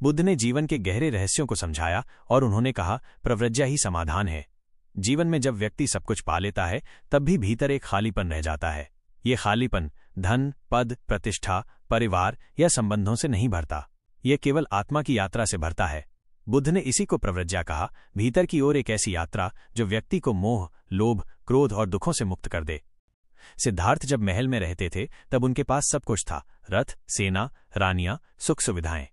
बुद्ध ने जीवन के गहरे रहस्यों को समझाया और उन्होंने कहा, प्रव्रज्या ही समाधान है। जीवन में जब व्यक्ति सब कुछ पा लेता है तब भी भीतर एक खालीपन रह जाता है। ये खालीपन धन, पद, प्रतिष्ठा, परिवार या संबंधों से नहीं भरता, ये केवल आत्मा की यात्रा से भरता है। बुद्ध ने इसी को प्रव्रज्या कहा, भीतर की ओर एक ऐसी यात्रा जो व्यक्ति को मोह, लोभ, क्रोध और दुखों से मुक्त कर दे। सिद्धार्थ जब महल में रहते थे तब उनके पास सब कुछ था, रथ, सेना, रानियां, सुख सुविधाएं।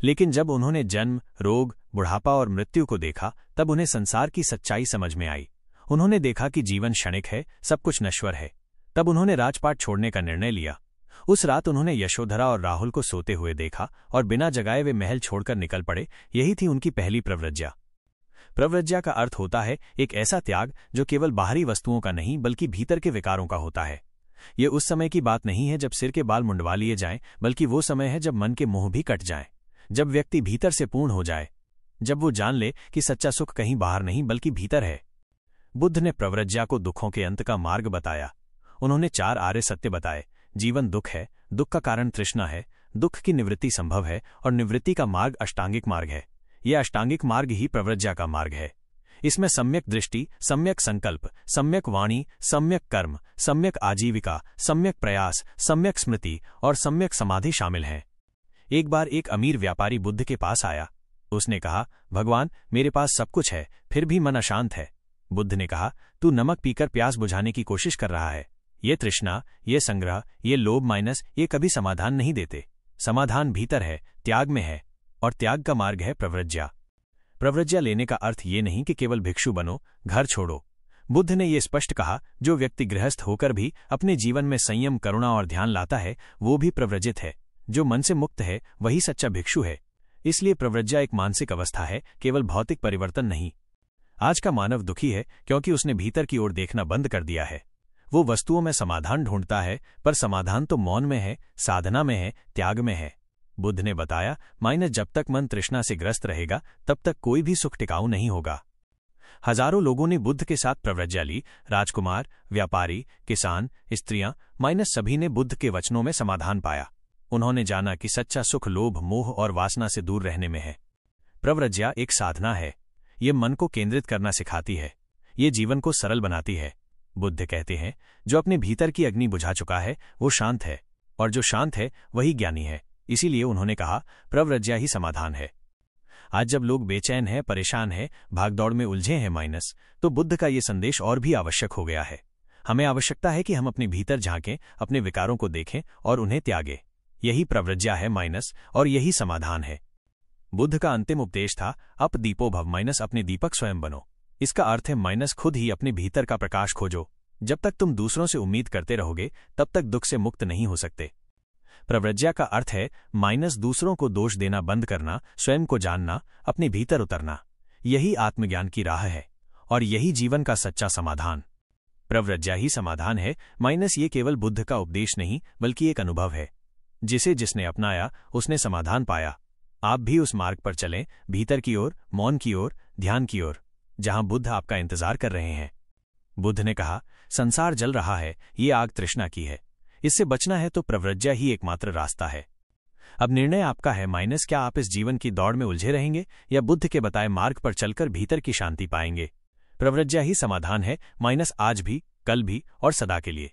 लेकिन जब उन्होंने जन्म, रोग, बुढ़ापा और मृत्यु को देखा तब उन्हें संसार की सच्चाई समझ में आई। उन्होंने देखा कि जीवन क्षणिक है, सब कुछ नश्वर है। तब उन्होंने राजपाट छोड़ने का निर्णय लिया। उस रात उन्होंने यशोधरा और राहुल को सोते हुए देखा और बिना जगाए वे महल छोड़कर निकल पड़े। यही थी उनकी पहली प्रव्रज्या। प्रव्रज्या का अर्थ होता है एक ऐसा त्याग जो केवल बाहरी वस्तुओं का नहीं बल्कि भीतर के विकारों का होता है। ये उस समय की बात नहीं है जब सिर के बाल मुंडवा लिए जाएं, बल्कि वो समय है जब मन के मोह भी कट जाएं, जब व्यक्ति भीतर से पूर्ण हो जाए, जब वो जान ले कि सच्चा सुख कहीं बाहर नहीं बल्कि भीतर है। बुद्ध ने प्रव्रज्या को दुखों के अंत का मार्ग बताया। उन्होंने 4 आर्य सत्य बताए। जीवन दुख है, दुख का कारण तृष्णा है, दुख की निवृत्ति संभव है और निवृत्ति का मार्ग अष्टांगिक मार्ग है। यह अष्टांगिक मार्ग ही प्रव्रज्या का मार्ग है। इसमें सम्यक दृष्टि, सम्यक संकल्प, सम्यक वाणी, सम्यक कर्म, सम्यक आजीविका, सम्यक प्रयास, सम्यक स्मृति और सम्यक समाधि शामिल हैं। एक बार एक अमीर व्यापारी बुद्ध के पास आया। उसने कहा, भगवान, मेरे पास सब कुछ है फिर भी मन अशांत है। बुद्ध ने कहा, तू नमक पीकर प्यास बुझाने की कोशिश कर रहा है। ये तृष्णा, ये संग्रह, ये लोभ माइनस ये कभी समाधान नहीं देते। समाधान भीतर है, त्याग में है, और त्याग का मार्ग है प्रव्रज्या। प्रव्रज्या लेने का अर्थ ये नहीं कि केवल भिक्षु बनो, घर छोड़ो। बुद्ध ने ये स्पष्ट कहा, जो व्यक्ति गृहस्थ होकर भी अपने जीवन में संयम, करुणा और ध्यान लाता है वो भी प्रव्रजित है। जो मन से मुक्त है वही सच्चा भिक्षु है। इसलिए प्रव्रज्या एक मानसिक अवस्था है, केवल भौतिक परिवर्तन नहीं। आज का मानव दुखी है क्योंकि उसने भीतर की ओर देखना बंद कर दिया है। वो वस्तुओं में समाधान ढूंढता है, पर समाधान तो मौन में है, साधना में है, त्याग में है। बुद्ध ने बताया, जब तक मन तृष्णा से ग्रस्त रहेगा तब तक कोई भी सुख टिकाऊ नहीं होगा। हजारों लोगों ने बुद्ध के साथ प्रव्रज्या ली। राजकुमार, व्यापारी, किसान, स्त्रियां, सभी ने बुद्ध के वचनों में समाधान पाया। उन्होंने जाना कि सच्चा सुख लोभ, मोह और वासना से दूर रहने में है। प्रव्रज्या एक साधना है। ये मन को केंद्रित करना सिखाती है, ये जीवन को सरल बनाती है। बुद्ध कहते हैं, जो अपने भीतर की अग्नि बुझा चुका है वो शांत है, और जो शांत है वही ज्ञानी है। इसीलिए उन्होंने कहा, प्रव्रज्या ही समाधान है। आज जब लोग बेचैन हैं, परेशान हैं, भागदौड़ में उलझे हैं, तो बुद्ध का ये संदेश और भी आवश्यक हो गया है। हमें आवश्यकता है कि हम अपने भीतर झांकें, अपने विकारों को देखें और उन्हें त्यागें। यही प्रव्रज्या है, और यही समाधान है। बुद्ध का अंतिम उपदेश था, अप दीपो भव, अपने दीपक स्वयं बनो। इसका अर्थ है, खुद ही अपने भीतर का प्रकाश खोजो। जब तक तुम दूसरों से उम्मीद करते रहोगे तब तक दुख से मुक्त नहीं हो सकते। प्रव्रज्या का अर्थ है, दूसरों को दोष देना बंद करना, स्वयं को जानना, अपने भीतर उतरना। यही आत्मज्ञान की राह है और यही जीवन का सच्चा समाधान। प्रव्रज्या ही समाधान है, ये केवल बुद्ध का उपदेश नहीं बल्कि एक अनुभव है। जिसने अपनाया उसने समाधान पाया। आप भी उस मार्ग पर चलें, भीतर की ओर, मौन की ओर, ध्यान की ओर, जहां बुद्ध आपका इंतजार कर रहे हैं। बुद्ध ने कहा, संसार जल रहा है, ये आग तृष्णा की है। इससे बचना है तो प्रव्रज्या ही एकमात्र रास्ता है। अब निर्णय आपका है, क्या आप इस जीवन की दौड़ में उलझे रहेंगे या बुद्ध के बताए मार्ग पर चलकर भीतर की शांति पाएंगे। प्रव्रज्या ही समाधान है, आज भी, कल भी और सदा के लिए।